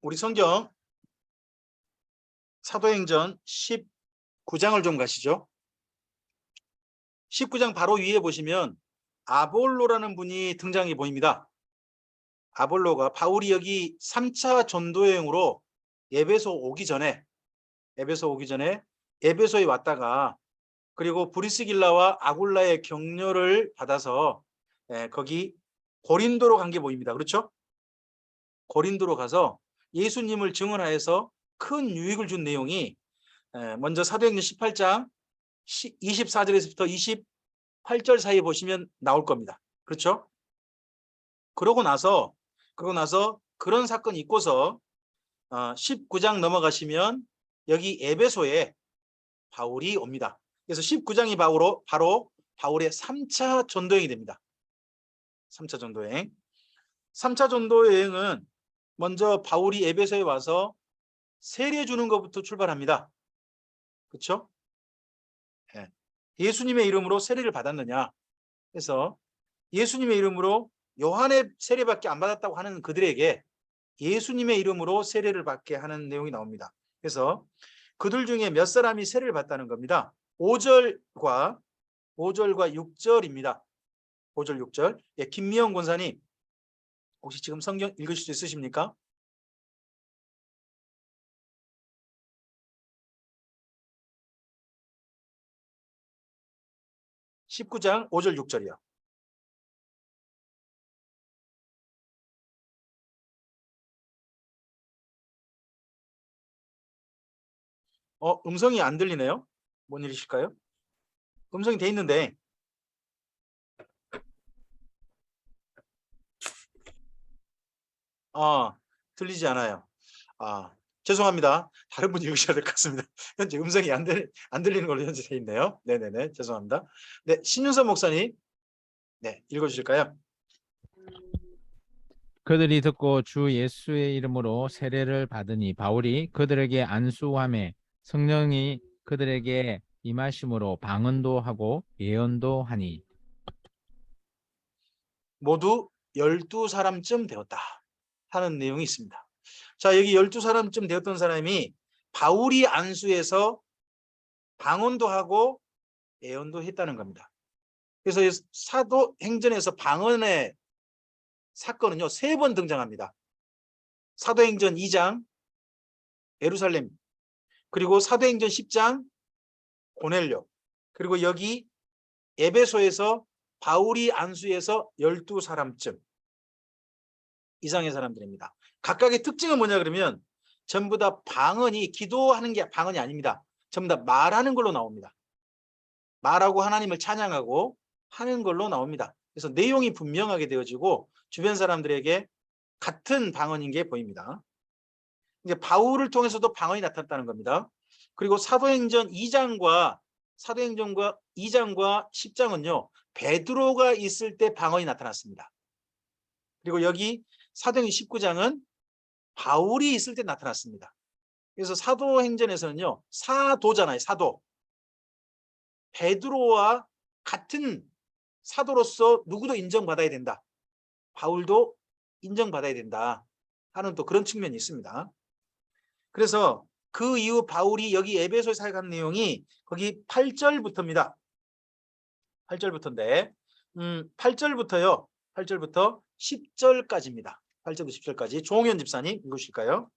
우리 성경 사도행전 19장을 좀 가시죠. 19장 바로 위에 보시면 아볼로라는 분이 등장해 보입니다. 아볼로가 바울이 여기 3차 전도 여행으로 에베소 오기 전에 에베소에 왔다가 그리고 브리스길라와 아굴라의 격려를 받아서 거기 고린도로 간 게 보입니다. 그렇죠? 고린도로 가서 예수님을 증언하여서 큰 유익을 준 내용이 먼저 사도행전 18장 24절에서부터 28절 사이에 보시면 나올 겁니다. 그렇죠? 그러고 나서 그런 사건이 있고서 19장 넘어가시면 여기 에베소에 바울이 옵니다. 그래서 19장이 바로 바울의 3차 전도여행이 됩니다. 3차 전도여행. 3차 전도여행은 먼저 바울이 에베소에 와서 세례 주는 것부터 출발합니다. 그렇죠? 예수님의 이름으로 세례를 받았느냐? 그래서 예수님의 이름으로 요한의 세례밖에 안 받았다고 하는 그들에게 예수님의 이름으로 세례를 받게 하는 내용이 나옵니다. 그래서 그들 중에 몇 사람이 세례를 받다는 겁니다. 5절과 6절입니다. 5절 6절. 김미영 권사님 혹시 지금 성경 읽으실 수 있으십니까? (19장) 5절 6절이요. 음성이 안 들리네요. 뭔 일이실까요? 음성이 돼 있는데. 들리지 않아요. 죄송합니다. 다른 분이 읽으셔야 될 것 같습니다. 현재 음성이 안 들리는 걸로 현재 돼 있네요. 네네네. 죄송합니다. 네, 신윤선 목사님. 네, 읽어주실까요? 그들이 듣고 주 예수의 이름으로 세례를 받으니 바울이 그들에게 안수하매 성령이 그들에게 임하심으로 방언도 하고 예언도 하니 모두 12사람쯤 되었다 하는 내용이 있습니다. 자, 여기 12사람쯤 되었던 사람이 바울이 안수해서 방언도 하고 예언도 했다는 겁니다. 그래서 사도행전에서 방언의 사건은요 3번 등장합니다. 사도행전 2장 예루살렘, 그리고 사도행전 10장 고넬료, 그리고 여기 에베소에서 바울이 안수해서 12사람쯤 이상의 사람들입니다. 각각의 특징은 뭐냐 그러면 전부 다 방언이, 기도하는 게 방언이 아닙니다. 전부 다 말하는 걸로 나옵니다. 말하고 하나님을 찬양하고 하는 걸로 나옵니다. 그래서 내용이 분명하게 되어지고 주변 사람들에게 같은 방언인 게 보입니다. 이제 바울을 통해서도 방언이 나타났다는 겁니다. 그리고 사도행전 2장과 10장은요 베드로가 있을 때 방언이 나타났습니다. 그리고 여기 사도행전 19장은 바울이 있을 때 나타났습니다. 그래서 사도행전에서는요 사도잖아요. 사도. 베드로와 같은 사도로서 누구도 인정받아야 된다. 바울도 인정받아야 된다 하는 또 그런 측면이 있습니다. 그래서 그 이후 바울이 여기 에베소에 사역한 내용이 거기 8절부터입니다. 8절부터인데 8절부터 10절까지입니다. 8절부터 10절까지. 조홍현 집사님 읽으실까요?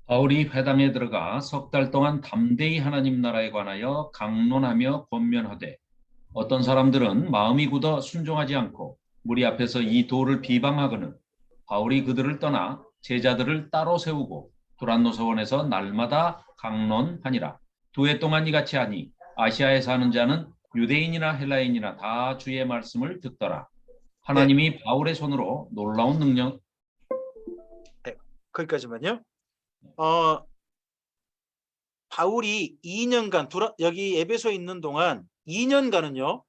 바울이 회당에 들어가 석 달 동안 담대히 하나님 나라에 관하여 강론하며 권면하되 어떤 사람들은 마음이 굳어 순종하지 않고 무리 앞에서 이 도를 비방하거늘 바울이 그들을 떠나 제자들을 따로 세우고 두란노 서원에서 날마다 강론하니라. 2해 동안 이같이 하니 아시아에 사는 자는 유대인이나 헬라인이나 다 주의 말씀을 듣더라. 하나님이 바울의 손으로 놀라운 능력. 거기까지만요. 바울이 2년간 여기 에베소에 있는 동안 2년간은요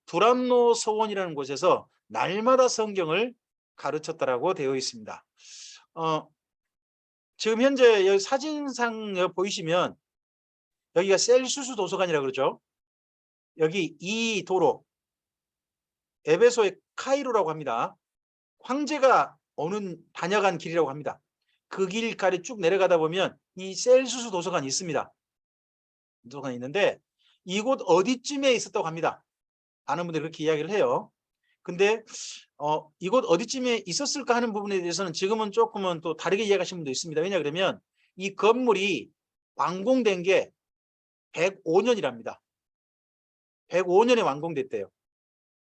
두란노 서원이라는 곳에서 날마다 성경을 가르쳤다라고 되어 있습니다. 지금 현재 여기 사진상 보이시면 여기가 셀수스 도서관이라고 그러죠. 여기 이 도로 에베소의 카이로라고 합니다. 황제가 오는 다녀간 길이라고 합니다. 그 길까지 쭉 내려가다 보면 이 셀수스 도서관이 있습니다. 도서관이 있는데 이곳 어디쯤에 있었다고 합니다. 아는 분들이 그렇게 이야기를 해요. 근데 이곳 어디쯤에 있었을까 하는 부분에 대해서는 지금은 조금은 또 다르게 이야기하시는 분도 있습니다. 왜냐 그러면 이 건물이 완공된 게 105년이랍니다. 105년에 완공됐대요.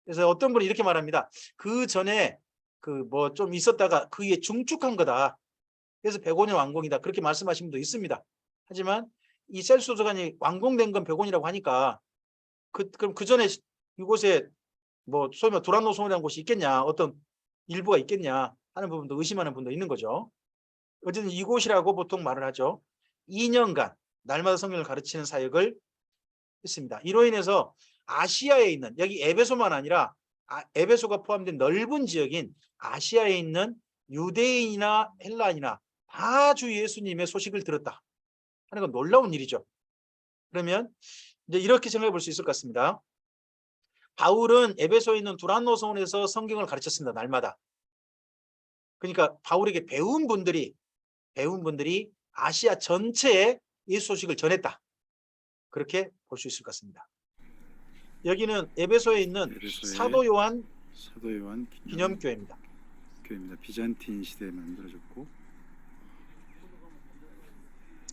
그래서 어떤 분이 이렇게 말합니다. 그 전에 그 뭐 좀 있었다가 그게 중축한 거다. 그래서 105년 완공이다. 그렇게 말씀하신 분도 있습니다. 하지만 이 셀수 도서관이 완공된 건 105년이라고 하니까 그럼 그 전에 이곳에 뭐 소위 말 두란노 소원이라는 곳이 있겠냐, 어떤 일부가 있겠냐 하는 부분도 의심하는 분도 있는 거죠. 어쨌든 이곳이라고 보통 말을 하죠. 2년간 날마다 성경을 가르치는 사역을 했습니다. 이로 인해서 아시아에 있는, 여기 에베소만 아니라 에베소가 포함된 넓은 지역인 아시아에 있는 유대인이나 헬라인이나 다 주 예수님의 소식을 들었다 하는 건 놀라운 일이죠. 그러면 이제 이렇게 생각해 볼 수 있을 것 같습니다. 바울은 에베소에 있는 두란노 성원에서 성경을 가르쳤습니다. 날마다. 그러니까 바울에게 배운 분들이 아시아 전체에 예수 소식을 전했다. 그렇게 볼 수 있을 것 같습니다. 여기는 에베소에 있는 사도 요한 기념교회입니다. 비잔틴 시대에 만들어졌고,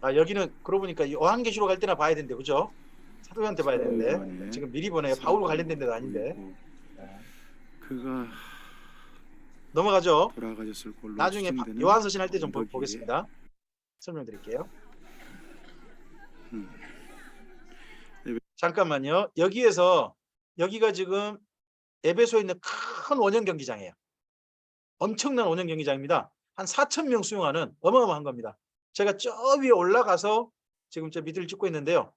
여기는 그러고 보니까 요한계시록 갈 때나 봐야 되는데, 그죠? 사도 요한한테 봐야 되는데 요한의 지금 미리 보네요. 바울과 관련된 데도 아닌데. 그가 넘어가죠. 돌아가셨을 걸로 나중에 추정되는 요한서신 할 때 좀 언덕 위에 보겠습니다. 설명드릴게요. 잠깐만요. 여기가 지금 에베소에 있는 큰 원형 경기장이에요. 엄청난 원형 경기장입니다. 한 4,000명 수용하는 어마어마한 겁니다. 제가 저 위에 올라가서 지금 저 밑을 찍고 있는데요.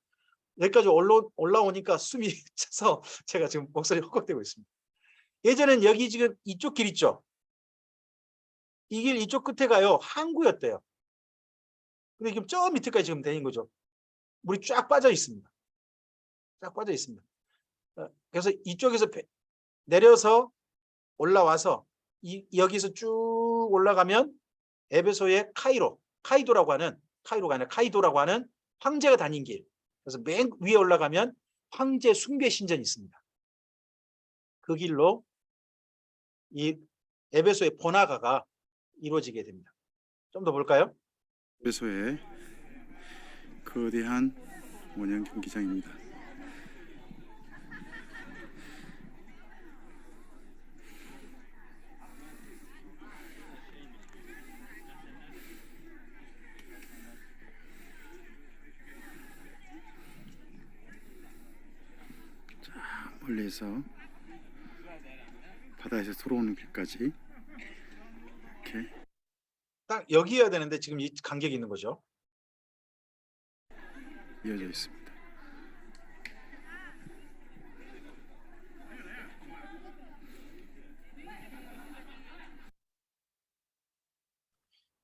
여기까지 올라오니까 숨이 차서 제가 지금 목소리 헉헉대고 있습니다. 예전엔 여기 지금 이쪽 길 있죠. 이 길 이쪽 끝에 가요. 항구였대요. 근데 지금 저 밑에까지 지금 되는 거죠. 물이 쫙 빠져 있습니다. 쫙 빠져 있습니다. 그래서 이쪽에서 내려서 올라와서 여기서 쭉 올라가면 에베소의 카이도라고 하는 황제가 다닌 길. 그래서 맨 위에 올라가면 황제 숭배 신전이 있습니다. 그 길로 이 에베소의 번화가가 이루어지게 됩니다. 좀 더 볼까요? 에베소의 거대한 원형 경기장입니다. 자, 멀리서 바다에서 들어오는 길까지 이렇게 딱 여기여야 되는데 지금 이 간격이 있는 거죠. 이어져 있습니다.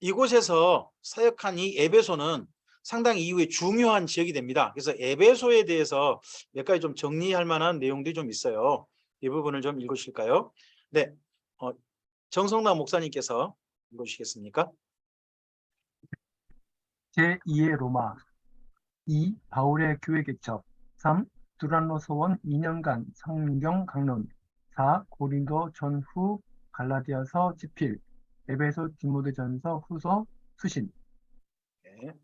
이곳에서 사역한 이 에베소는 상당히 이후에 중요한 지역이 됩니다. 그래서 에베소에 대해서 몇 가지 좀 정리할 만한 내용들이 좀 있어요. 이 부분을 좀 읽으실까요? 네, 정성남 목사님께서 읽어주시겠습니까? 제2의 로마 2. 바울의 교회 개척 3. 두란노 소원 2년간 성경 강론 4. 고린도 전후 갈라디아서 지필 에베소 디모데전서 후서 수신 네.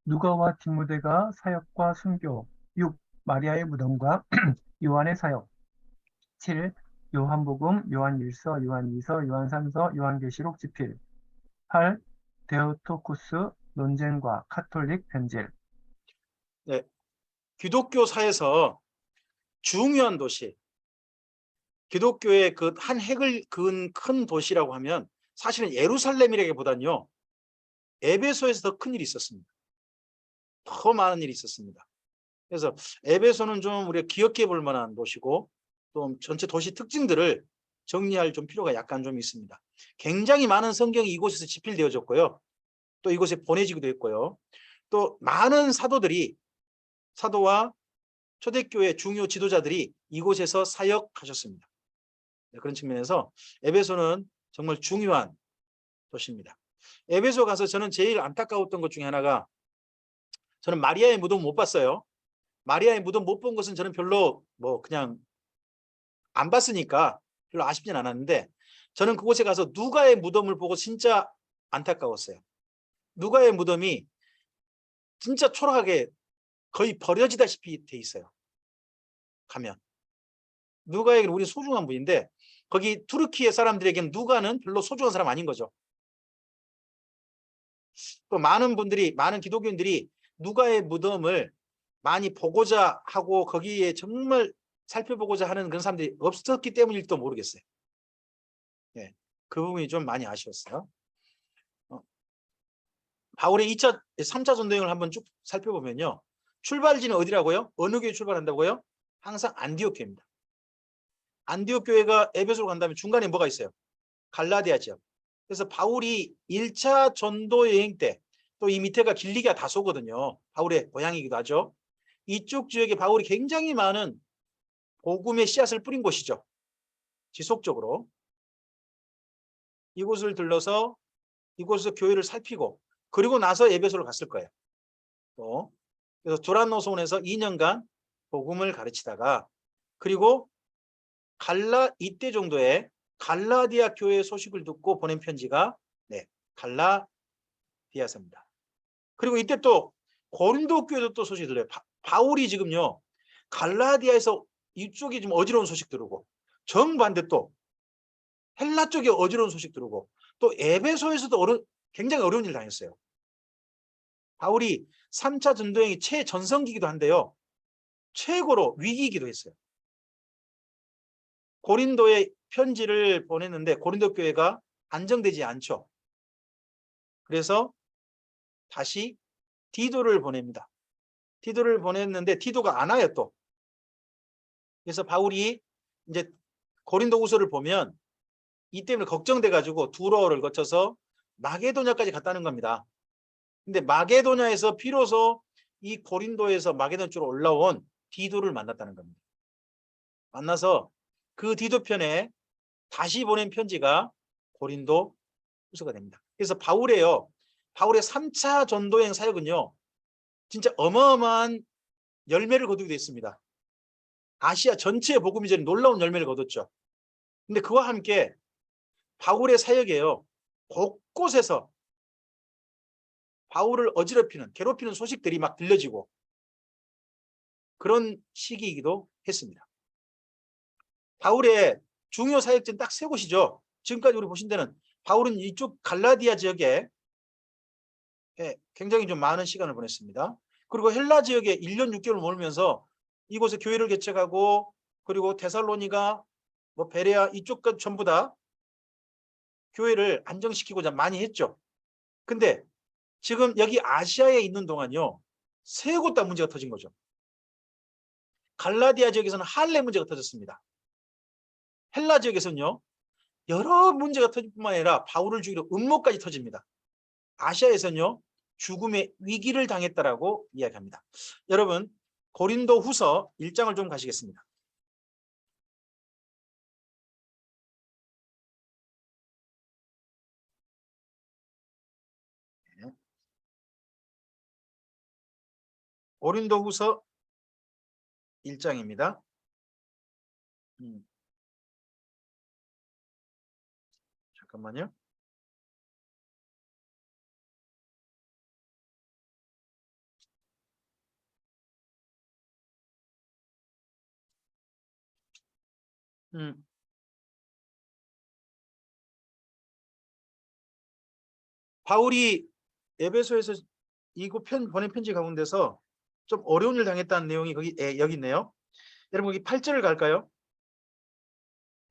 누가와 디모데가 사역과 순교 6. 마리아의 무덤과 요한의 사역 7. 요한복음, 요한일서, 요한이서, 요한삼서, 요한계시록 지필 8. 데오토쿠스 논쟁과 카톨릭 변질 네. 기독교사에서 중요한 도시, 기독교의 그 한 획을 그은 큰 도시라고 하면 사실은 예루살렘이라기보다는요, 에베소에서 더 큰 일이 있었습니다. 더 많은 일이 있었습니다. 그래서 에베소는 좀 우리가 기억해 볼 만한 도시고 또 전체 도시 특징들을 정리할 좀 필요가 약간 좀 있습니다. 굉장히 많은 성경이 이곳에서 집필되어졌고요. 또 이곳에 보내지기도 했고요. 또 많은 사도와 초대교회 중요 지도자들이 이곳에서 사역하셨습니다. 네, 그런 측면에서 에베소는 정말 중요한 도시입니다. 에베소 가서 저는 제일 안타까웠던 것 중에 하나가, 저는 마리아의 무덤 못 봤어요. 마리아의 무덤 못 본 것은 저는 별로 뭐 그냥 안 봤으니까 별로 아쉽진 않았는데, 저는 그곳에 가서 누가의 무덤을 보고 진짜 안타까웠어요. 누가의 무덤이 진짜 초라하게 거의 버려지다시피 돼 있어요. 가면 누가에게는 우리 소중한 분인데, 거기 투르키의 사람들에게는 누가는 별로 소중한 사람 아닌 거죠. 또 많은 분들이, 많은 기독교인들이 누가의 무덤을 많이 보고자 하고 거기에 정말 살펴보고자 하는 그런 사람들이 없었기 때문일지도 모르겠어요. 예, 그 부분이 좀 많이 아쉬웠어요. 바울의 2차, 3차 전도여행을 한번 쭉 살펴보면요, 출발지는 어디라고요? 어느 교회 출발한다고요? 항상 안디옥 교회입니다. 안디옥 교회가 에베소로 간 다음에 중간에 뭐가 있어요? 갈라디아 지역. 그래서 바울이 1차 전도 여행 때, 또 이 밑에가 길리기아 다소거든요. 바울의 고향이기도 하죠. 이쪽 지역에 바울이 굉장히 많은 복음의 씨앗을 뿌린 곳이죠. 지속적으로. 이곳을 들러서 이곳에서 교회를 살피고, 그리고 나서 에베소를 갔을 거예요. 또 그래서 두란노손에서 2년간 복음을 가르치다가, 그리고 이때 정도에 갈라디아 교회의 소식을 듣고 보낸 편지가 갈라디아서입니다. 그리고 이때 또 고린도 교회도 또 소식이 들려요. 바울이 지금요, 갈라디아에서 이쪽이 좀 어지러운 소식 들고, 정반대 또 헬라 쪽에 어지러운 소식 들고, 또 에베소에서도 굉장히 어려운 일 당했어요. 바울이 3차 전도행이 최전성기이기도 한데요, 최고로 위기이기도 했어요. 고린도에 편지를 보냈는데 고린도 교회가 안정되지 않죠. 그래서 다시 디도를 보냅니다. 디도를 보냈는데 디도가 안 와요 또. 그래서 바울이 이제 고린도후서를 보면 이 때문에 걱정돼 가지고 두로를 거쳐서 마게도냐까지 갔다는 겁니다. 근데 마게도냐에서 비로소 이 고린도에서 마게도냐 쪽으로 올라온 디도를 만났다는 겁니다. 만나서 그 디도 편에 다시 보낸 편지가 고린도 후서가 됩니다. 그래서 바울의 3차 전도행 사역은요, 진짜 어마어마한 열매를 거두게 됐습니다. 아시아 전체의 복음이 전에 놀라운 열매를 거뒀죠. 근데 그와 함께 바울의 사역에요, 곳곳에서 바울을 어지럽히는, 괴롭히는 소식들이 막 들려지고 그런 시기이기도 했습니다. 바울의 중요 사역지는 딱 세 곳이죠. 지금까지 우리 보신 데는 바울은 이쪽 갈라디아 지역에 굉장히 좀 많은 시간을 보냈습니다. 그리고 헬라 지역에 1년 6개월 머물면서 이곳에 교회를 개척하고, 그리고 데살로니가, 베레아 이쪽 것 전부 다 교회를 안정시키고자 많이 했죠. 근데 지금 여기 아시아에 있는 동안요, 세 곳 다 문제가 터진 거죠. 갈라디아 지역에서는 할례 문제가 터졌습니다. 헬라 지역에서는요, 여러 문제가 터질 뿐만 아니라 바울을 죽이려 음모까지 터집니다. 아시아에서는요, 죽음의 위기를 당했다라고 이야기합니다. 여러분, 고린도 후서 1장을 좀 가시겠습니다. 고린도 후서 1장입니다. 잠깐만요. 바울이 에베소에서 이곳 보낸 편지 가운데서 좀 어려운 일 당했다는 내용이 여기 있네요. 여러분, 여기 8절을 갈까요?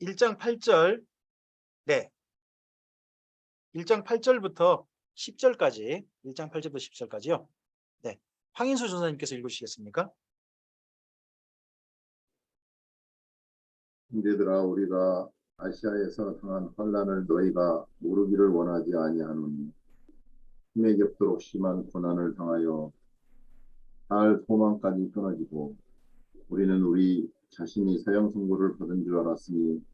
1장 8절. 네. 1장 8절부터 10절까지, 1장 8절부터 10절까지요. 네. 황인수 전사님께서 읽으시겠습니까? 형제들아, 우리가 아시아에서 당한 환난을 너희가 모르기를 원하지 아니하노니 힘에 겹도록 심한 고난을 당하여 달 소망까지 끊어지고 우리는 우리 자신이 사형 선고를 받은 줄 알았으니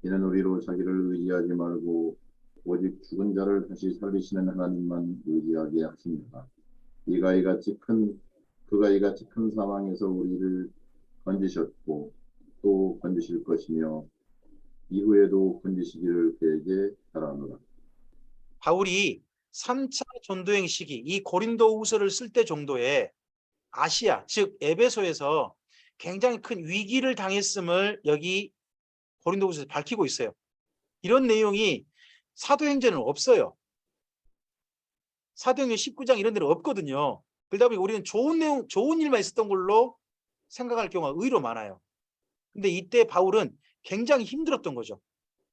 이는 우리로 자기를 의지하지 말고 오직 죽은 자를 다시 살리시는 하나님만 의지하게 하십니다. 그가 이같이 큰 사망에서 우리를 건지셨고 또 건지실 것이며 이후에도 건지시기를 그에게 바라노라. 바울이 3차 전도행 시기 이 고린도후서를 쓸 때 정도에 아시아 즉 에베소에서 굉장히 큰 위기를 당했음을 여기 고린도후서에서 밝히고 있어요. 이런 내용이 사도행전은 없어요. 사도행전 19장 이런 데는 없거든요. 그러다 보니 우리는 좋은 일만 있었던 걸로 생각할 경우가 의외로 많아요. 근데 이때 바울은 굉장히 힘들었던 거죠.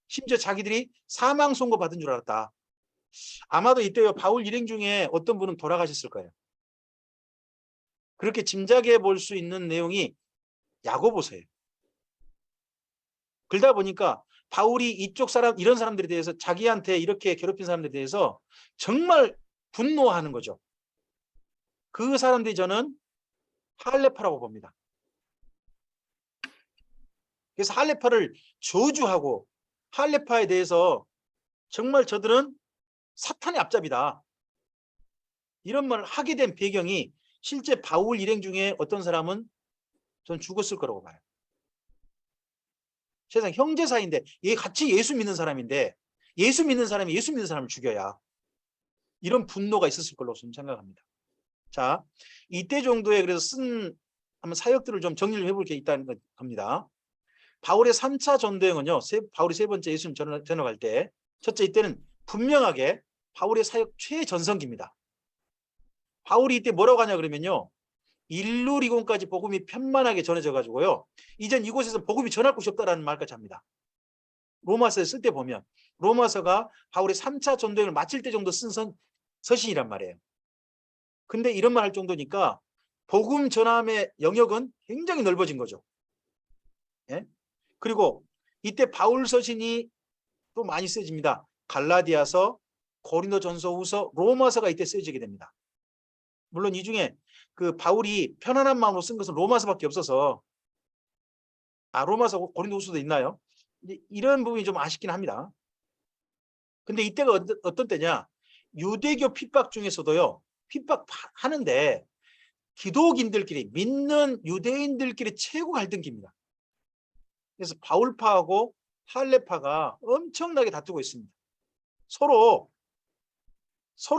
심지어 자기들이 사망 선고 받은 줄 알았다. 아마도 이때 바울 일행 중에 어떤 분은 돌아가셨을 거예요. 그렇게 짐작해 볼 수 있는 내용이 야고보서예요. 그러다 보니까 바울이 이쪽 사람 이런 사람들에 대해서 자기한테 이렇게 괴롭힌 사람들에 대해서 정말 분노하는 거죠. 그 사람들이 저는 할레파라고 봅니다. 그래서 할레파를 저주하고 할레파에 대해서 정말 저들은 사탄의 앞잡이다. 이런 말을 하게 된 배경이 실제 바울 일행 중에 어떤 사람은 전 죽었을 거라고 봐요. 세상 형제 사이인데 같이 예수 믿는 사람인데 예수 믿는 사람이 예수 믿는 사람을 죽여야 이런 분노가 있었을 걸로 저는 생각합니다. 자, 이때 정도에 그래서 쓴 한번 사역들을 좀 정리를 해볼 게 있다는 겁니다. 바울의 3차 전도행은요. 바울이 세 번째 예수님 전역할 때 첫째 이때는 분명하게 바울의 사역 최전성기입니다. 바울이 이때 뭐라고 하냐 그러면요. 일루리곤까지 복음이 편만하게 전해져 가지고요. 이젠 이곳에서 복음이 전할 곳이 없다라는 말까지 합니다. 로마서에 쓸 때 보면 로마서가 바울의 3차 전도행을 마칠 때 정도 쓴 서신이란 말이에요. 근데 이런 말 할 정도니까 복음 전함의 영역은 굉장히 넓어진 거죠. 예? 그리고 이때 바울 서신이 또 많이 쓰여집니다. 갈라디아서, 고린도전서후서, 로마서가 이때 쓰여지게 됩니다. 물론 이 중에 그 바울이 편안한 마음으로 쓴 것은 로마서밖에 없어서 로마서, 고린도후서도 있나요? 이런 부분이 좀 아쉽긴 합니다. 근데 이때가 어떤 때냐? 유대교 핍박 중에서도요. 핍박하는데 기독인들끼리 믿는 유대인들끼리 최고 갈등기입니다. 그래서 바울파하고 할레파가 엄청나게 다투고 있습니다. 서로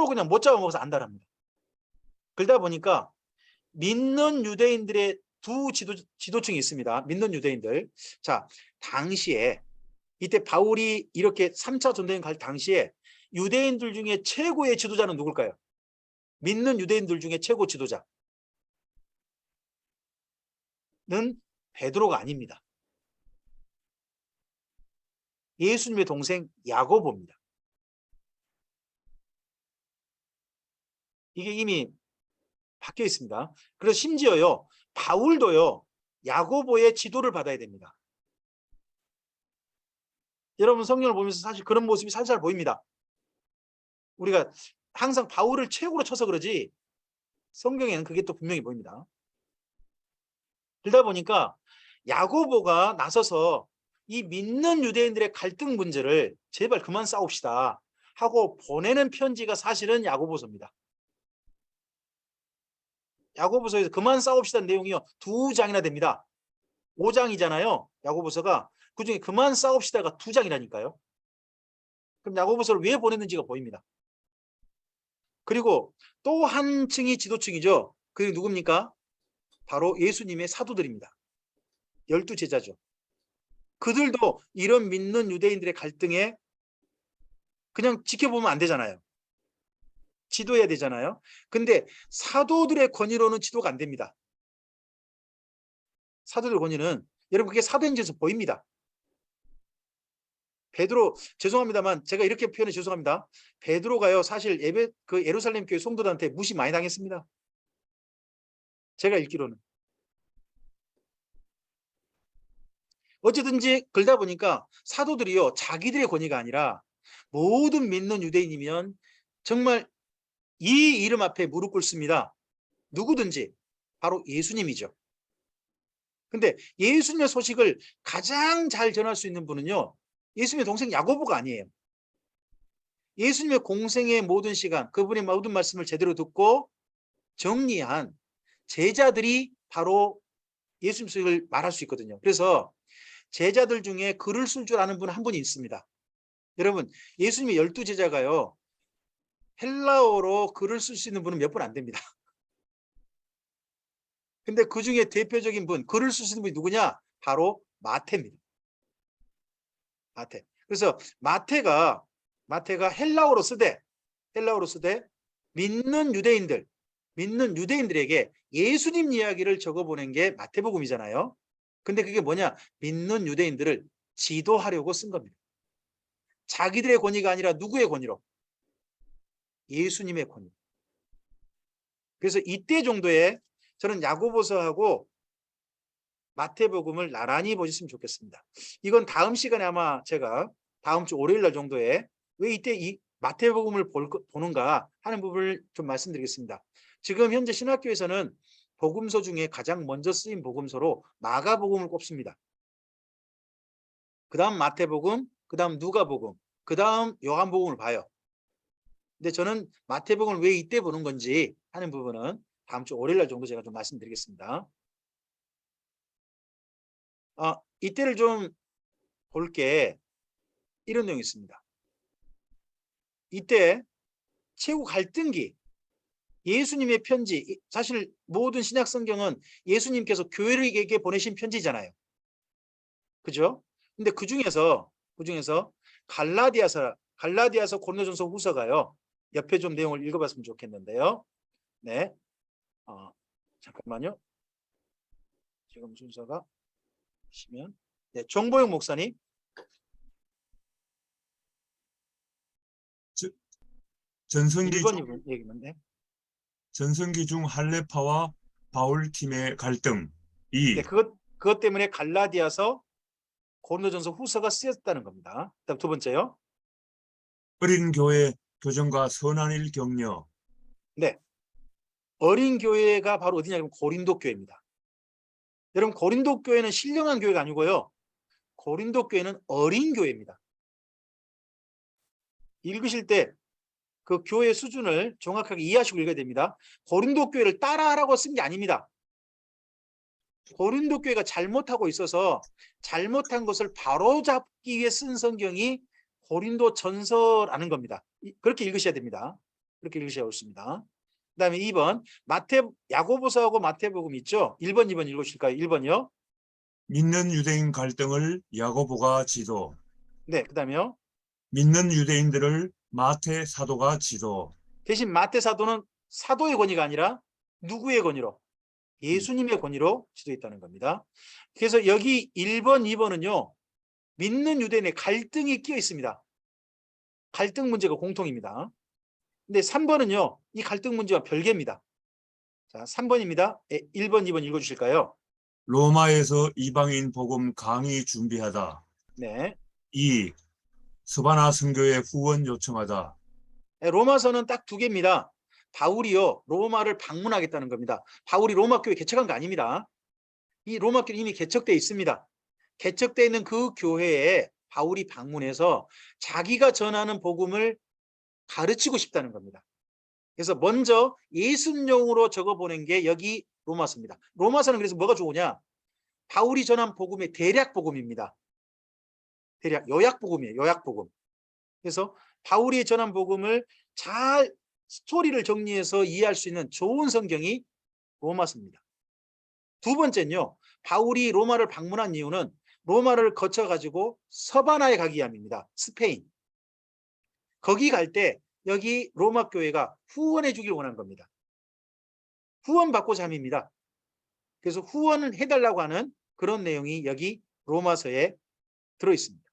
그냥 못 잡아먹어서 안달합니다. 그러다 보니까 믿는 유대인들의 두 지도층이 있습니다. 믿는 유대인들. 자, 당시에 이때 바울이 이렇게 3차 전도행 갈 당시에 유대인들 중에 최고의 지도자는 누굴까요? 믿는 유대인들 중에 최고 지도자는 베드로가 아닙니다. 예수님의 동생 야고보입니다. 이게 이미 바뀌어 있습니다. 그래서 심지어요. 바울도요. 야고보의 지도를 받아야 됩니다. 여러분 성경을 보면서 사실 그런 모습이 살살 보입니다. 우리가 항상 바울을 최고로 쳐서 그러지 성경에는 그게 또 분명히 보입니다. 그러다 보니까 야고보가 나서서 이 믿는 유대인들의 갈등 문제를 제발 그만 싸웁시다 하고 보내는 편지가 사실은 야고보서입니다. 야고보서에서 그만 싸웁시다는 내용이요. 2장이나 됩니다. 5장이잖아요. 야고보서가 그중에 그만 싸웁시다가 2장이라니까요. 그럼 야고보서를 왜 보냈는지가 보입니다. 그리고 또 한 층이 지도층이죠. 그게 누굽니까? 바로 예수님의 사도들입니다. 12제자죠. 그들도 이런 믿는 유대인들의 갈등에 그냥 지켜보면 안 되잖아요. 지도해야 되잖아요. 근데 사도들의 권위로는 지도가 안 됩니다. 사도들의 권위는 여러분 그게 사도행전에서 보입니다. 베드로 죄송합니다만 제가 이렇게 표현해 죄송합니다. 베드로가요 사실 예루살렘 교회 성도들한테 무시 많이 당했습니다. 제가 읽기로는. 어쨌든지 그러다 보니까 사도들이요 자기들의 권위가 아니라 모든 믿는 유대인이면 정말 이 이름 앞에 무릎 꿇습니다. 누구든지 바로 예수님이죠. 근데 예수님의 소식을 가장 잘 전할 수 있는 분은요 예수님의 동생 야고보가 아니에요. 예수님의 공생의 모든 시간, 그분의 모든 말씀을 제대로 듣고 정리한 제자들이 바로 예수님 소식을 말할 수 있거든요. 그래서 제자들 중에 글을 쓸 줄 아는 분 한 분이 있습니다. 여러분, 예수님의 12제자가요, 헬라어로 글을 쓸 수 있는 분은 몇 분 안 됩니다. 근데 그 중에 대표적인 분, 글을 쓸 수 있는 분이 누구냐? 바로 마태입니다. 마태. 그래서 마태가 헬라어로 쓰되 믿는 유대인들에게 예수님 이야기를 적어보낸 게 마태복음이잖아요. 근데 그게 뭐냐? 믿는 유대인들을 지도하려고 쓴 겁니다. 자기들의 권위가 아니라 누구의 권위로? 예수님의 권위. 그래서 이때 정도에 저는 야고보서하고 마태복음을 나란히 보셨으면 좋겠습니다. 이건 다음 시간에 아마 제가 다음 주 월요일 날 정도에 왜 이때 이 마태복음을 보는가 하는 부분을 좀 말씀드리겠습니다. 지금 현재 신학교에서는 복음서 중에 가장 먼저 쓰인 복음서로 마가복음을 꼽습니다. 그 다음 마태복음, 그 다음 누가복음, 그 다음 요한복음을 봐요. 근데 저는 마태복음을 왜 이때 보는 건지 하는 부분은 다음 주 월요일 날 정도 제가 좀 말씀드리겠습니다. 이때를 좀 볼 게 이런 내용이 있습니다. 이때 최후 갈등기, 예수님의 편지, 사실 모든 신약 성경은 예수님께서 교회에게 보내신 편지잖아요. 그죠? 근데 그 중에서 갈라디아서 고린도전서 후서가요. 옆에 좀 내용을 읽어봤으면 좋겠는데요. 네, 잠깐만요. 지금 순서가 보시면, 네, 정보영 목사님. 전성기 1번 얘기면 돼. 전성기 중 할례파와 바울 팀의 갈등. 2. 네, 그것 때문에 갈라디아서 고린도전서 후서가 쓰였다는 겁니다. 그다음 두 번째요. 어린 교회 교정과 선한 일 격려. 네, 어린 교회가 바로 어디냐면 고린도 교회입니다. 여러분, 고린도 교회는 신령한 교회가 아니고요. 고린도 교회는 어린 교회입니다. 읽으실 때 그 교회 수준을 정확하게 이해하시고 읽어야 됩니다. 고린도 교회를 따라하라고 쓴 게 아닙니다. 고린도 교회가 잘못하고 있어서 잘못한 것을 바로잡기 위해 쓴 성경이 고린도 전서라는 겁니다. 그렇게 읽으셔야 됩니다. 그렇게 읽으셔야 옳습니다. 그 다음에 2번 야고보서하고 마태복음 있죠. 1번 2번 읽으실까요? 1번이요. 믿는 유대인 갈등을 야고보가 지도. 네, 그 다음에요. 믿는 유대인들을 마태 사도가 지도. 대신 마태 사도는 사도의 권위가 아니라 누구의 권위로? 예수님의 권위로 지도했다는 겁니다. 그래서 여기 1번, 2번은요. 믿는 유대인의 갈등이 끼어 있습니다. 갈등 문제가 공통입니다. 근데 3번은요. 이 갈등 문제와 별개입니다. 자, 3번입니다. 1번, 2번 읽어주실까요? 로마에서 이방인 복음 강의 준비하다. 네. 2. 스바나 선교회 후원 요청하다. 로마서는 딱 두 개입니다. 바울이요. 로마를 방문하겠다는 겁니다. 바울이 로마 교회 개척한 거 아닙니다. 이 로마 교회 이미 개척되어 있습니다. 개척되어 있는 그 교회에 바울이 방문해서 자기가 전하는 복음을 가르치고 싶다는 겁니다. 그래서 먼저 예수님용으로 적어보낸 게 여기 로마서입니다. 로마서는 그래서 뭐가 좋으냐? 바울이 전한 복음의 대략 복음입니다. 대략 요약 복음이에요. 요약 복음. 그래서 바울이 전한 복음을 잘 스토리를 정리해서 이해할 수 있는 좋은 성경이 로마서입니다. 두 번째는요. 바울이 로마를 방문한 이유는 로마를 거쳐가지고 서바나에 가기 위함입니다. 스페인. 거기 갈 때 여기 로마 교회가 후원해 주길 원한 겁니다. 후원 받고자 함입니다. 그래서 후원을 해달라고 하는 그런 내용이 여기 로마서에 들어있습니다.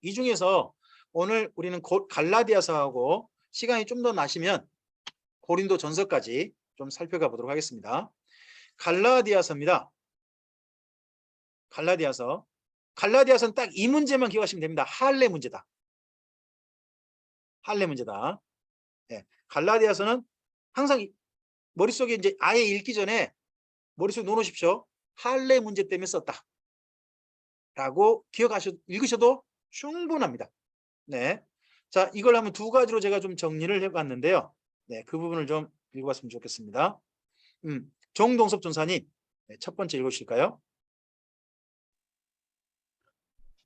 이 중에서 오늘 우리는 갈라디아서하고 시간이 좀 더 나시면 고린도 전서까지 좀 살펴가 보도록 하겠습니다. 갈라디아서입니다. 갈라디아서는 딱 이 문제만 기억하시면 됩니다. 할례 문제다. 할례 문제다. 네. 갈라디아서는 항상 머릿속에 이제 아예 읽기 전에 머릿속에 넣어놓으십시오. 할례 문제 때문에 썼다. 라고 읽으셔도 충분합니다. 네. 자, 이걸 한번 두 가지로 제가 좀 정리를 해봤는데요. 네, 그 부분을 좀 읽어봤으면 좋겠습니다. 정동섭 전사님, 네, 첫 번째 읽으실까요?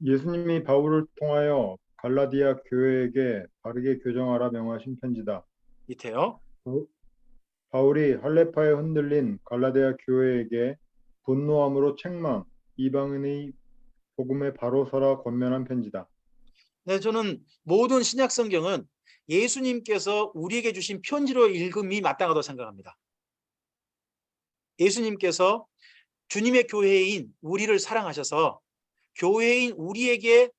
예수님이 바울을 통하여 갈라디아 교회에게 바르게 교정하라 명하신 편지다. 밑에요. 바울이 할레파에 흔들린 갈라디아 교회에게 분노함으로 책망, 이방인의 복음에 바로 서라 권면한 편지다. 네, 저는 모든 신약 성경은 예수님께서 우리에게 주신 편지로 읽음이 마땅하다고 생각합니다. 예수님께서 주님의 교회인 우리를 사랑하셔서 교회인 우리에게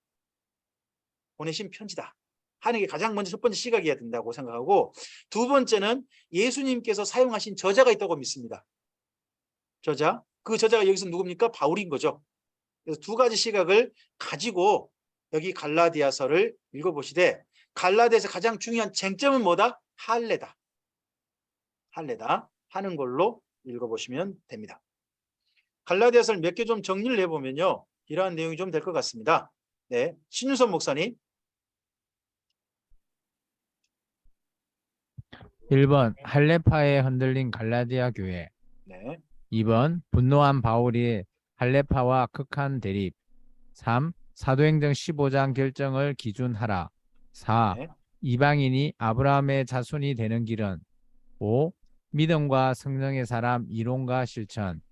보내신 편지다 하는 게 가장 먼저 첫 번째 시각이어야 된다고 생각하고, 두 번째는 예수님께서 사용하신 저자가 있다고 믿습니다. 저자. 그 저자가 여기서 누굽니까? 바울인 거죠. 그래서 두 가지 시각을 가지고 여기 갈라디아서를 읽어보시되, 갈라디아에서 가장 중요한 쟁점은 뭐다? 할례다. 할례다 하는 걸로 읽어보시면 됩니다. 갈라디아서를 몇 개 좀 정리를 해보면요, 이러한 내용이 좀 될 것 같습니다. 네, 신유선 목사님. 1번 할레파에 흔들린 갈라디아 교회. 네, 2번 분노한 바울이 할레파와 극한 대립. 3. 사도행전 15장 결정을 기준하라. 4. 네. 이방인이 아브라함의 자손이 되는 길은. 5. 믿음과 성령의 사람 이론과 실천.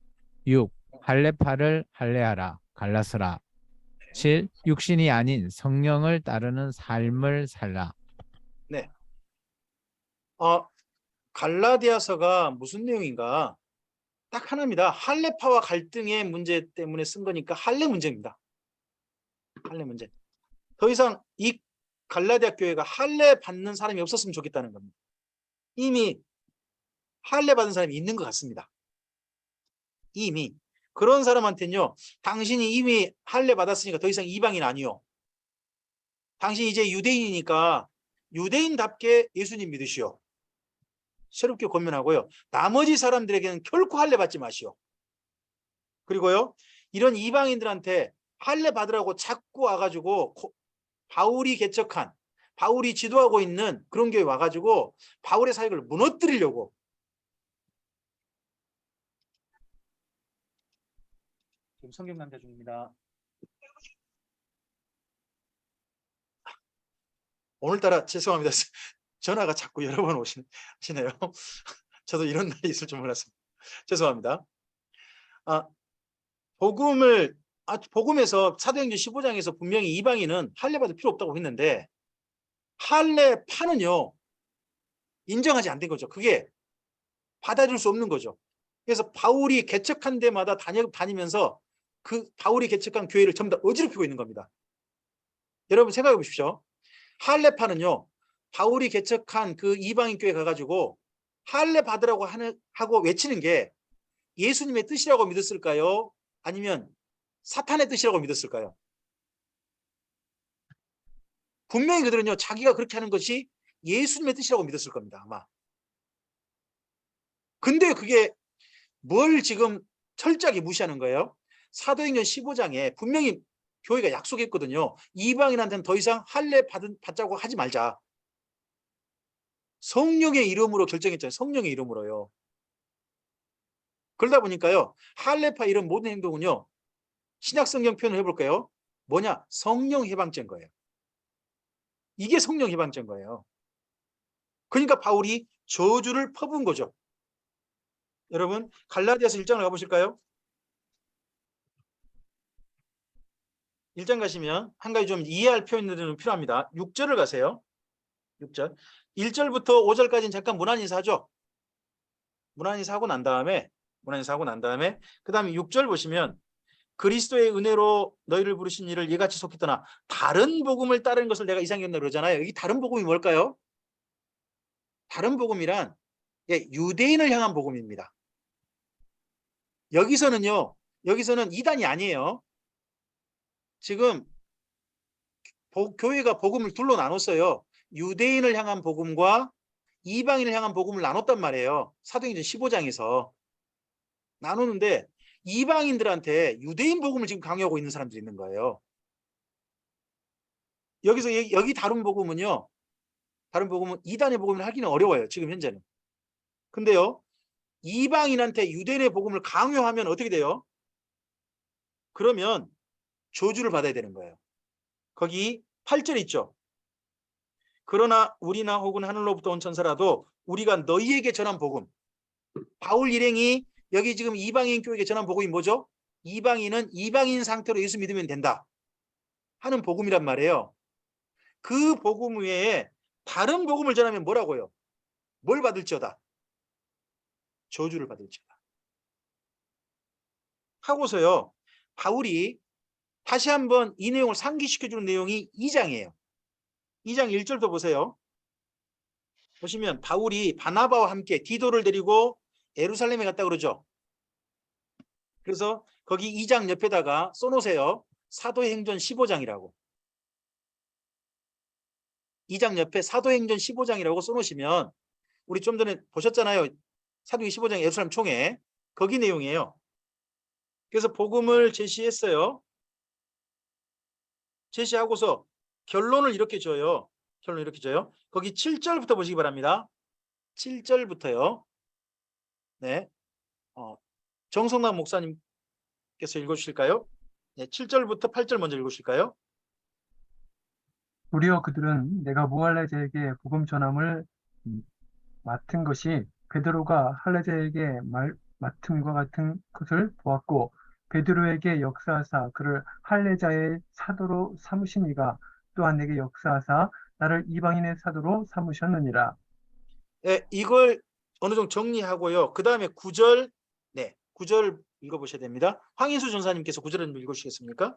6. 할레파를 할례하라. 갈라서라. 7. 육신이 아닌 성령을 따르는 삶을 살라. 네. 갈라디아서가 무슨 내용인가? 딱 하나입니다. 할례파와 갈등의 문제 때문에 쓴 거니까 할례 문제입니다. 할례 문제. 더 이상 이 갈라디아 교회가 할례 받는 사람이 없었으면 좋겠다는 겁니다. 이미 할례 받은 사람이 있는 것 같습니다. 이미. 그런 사람한테는요, 당신이 이미 할례 받았으니까 더 이상 이방인 아니요. 당신 이제 유대인이니까 유대인답게 예수님 믿으시오. 새롭게 권면하고요. 나머지 사람들에게는 결코 할례 받지 마시오. 그리고요, 이런 이방인들한테 할례 받으라고 자꾸 와가지고 바울이 개척한, 바울이 지도하고 있는 그런 교회 와가지고 바울의 사역을 무너뜨리려고. 지금 성경 남자 중입니다. 오늘따라 죄송합니다. 전화가 자꾸 여러 번 오시네요. 저도 이런 날이 있을 줄 몰랐습니다. 죄송합니다. 복음에서 사도행전 15장에서 분명히 이방인은 할례 받을 필요 없다고 했는데, 할례파는요 인정하지 않는 거죠. 그게 받아들일 수 없는 거죠. 그래서 바울이 개척한 데마다 다니면서 그 바울이 개척한 교회를 전부 다 어지럽히고 있는 겁니다. 여러분 생각해 보십시오. 할례파는요, 바울이 개척한 그 이방인 교회 가가지고 할례 받으라고 하고 외치는 게 예수님의 뜻이라고 믿었을까요? 아니면 사탄의 뜻이라고 믿었을까요? 분명히 그들은요, 자기가 그렇게 하는 것이 예수님의 뜻이라고 믿었을 겁니다, 아마. 근데 그게 뭘 지금 철저하게 무시하는 거예요? 사도행전 15장에 분명히 교회가 약속했거든요. 이방인한테는 더 이상 할례 받자고 하지 말자. 성령의 이름으로 결정했잖아요. 성령의 이름으로요. 그러다 보니까요, 할례파 이런 모든 행동은요, 신약 성경 표현을 해볼까요? 뭐냐? 성령 해방죄인 거예요. 이게 성령 해방죄인 거예요. 그러니까 바울이 저주를 퍼부은 거죠. 여러분 갈라디아서 1장을 가보실까요? 1장 가시면 한 가지 좀 이해할 표현들은 필요합니다. 6절을 가세요. 6절. 1절부터 5절까지는 잠깐 문안인사하죠. 문안인사하고 난 다음에 그 다음에 6절 보시면 그리스도의 은혜로 너희를 부르신 이를 이같이 속히 떠나 다른 복음을 따르는 것을 내가 이상히 여긴다 그러잖아요. 여기 다른 복음이 뭘까요? 다른 복음이란 유대인을 향한 복음입니다. 여기서는 이단이 아니에요. 지금 교회가 복음을 둘로 나눴어요. 유대인을 향한 복음과 이방인을 향한 복음을 나눴단 말이에요. 사도행전 15장에서 나누는데 이방인들한테 유대인 복음을 지금 강요하고 있는 사람들이 있는 거예요. 여기서 여기 다룬 복음은요. 다른 복음은 이단의 복음을 하기는 어려워요. 지금 현재는. 근데요. 이방인한테 유대인의 복음을 강요하면 어떻게 돼요? 그러면 저주를 받아야 되는 거예요. 거기 8절 있죠. 그러나 우리나 혹은 하늘로부터 온 천사라도 우리가 너희에게 전한 복음. 바울 일행이 여기 지금 이방인 교회에게 전한 복음이 뭐죠? 이방인은 이방인 상태로 예수 믿으면 된다 하는 복음이란 말이에요. 그 복음 외에 다른 복음을 전하면 뭐라고요? 뭘 받을지어다? 저주를 받을지어다. 하고서요. 바울이 다시 한번 이 내용을 상기시켜주는 내용이 2장이에요. 2장 1절도 보세요. 보시면 바울이 바나바와 함께 디도를 데리고 예루살렘에 갔다 그러죠. 그래서 거기 2장 옆에다가 써놓으세요. 사도행전 15장이라고. 2장 옆에 사도행전 15장이라고 써놓으시면 우리 좀 전에 보셨잖아요. 사도행전 15장 예루살렘 총회. 거기 내용이에요. 그래서 복음을 제시했어요. 제시하고서 결론을 이렇게 줘요. 결론을 이렇게 줘요. 거기 7절부터 보시기 바랍니다. 7절부터요. 네. 정성남 목사님께서 읽어주실까요? 네, 7절부터 8절 먼저 읽으실까요? 도리어 그들은 내가 무할례자에게 복음 전함을 맡은 것이 베드로가 할례자에게 맡음과 같은 것을 보았고 베드로에게 역사하사 그를 할례자의 사도로 삼으시니가 또한 내게 역사하사 나를 이방인의 사도로 삼으셨느니라. 네, 이걸 어느 정도 정리하고요. 그 다음에 9절, 네, 9절 읽어보셔야 됩니다. 황인수 전사님께서 9절을 좀 읽어주시겠습니까?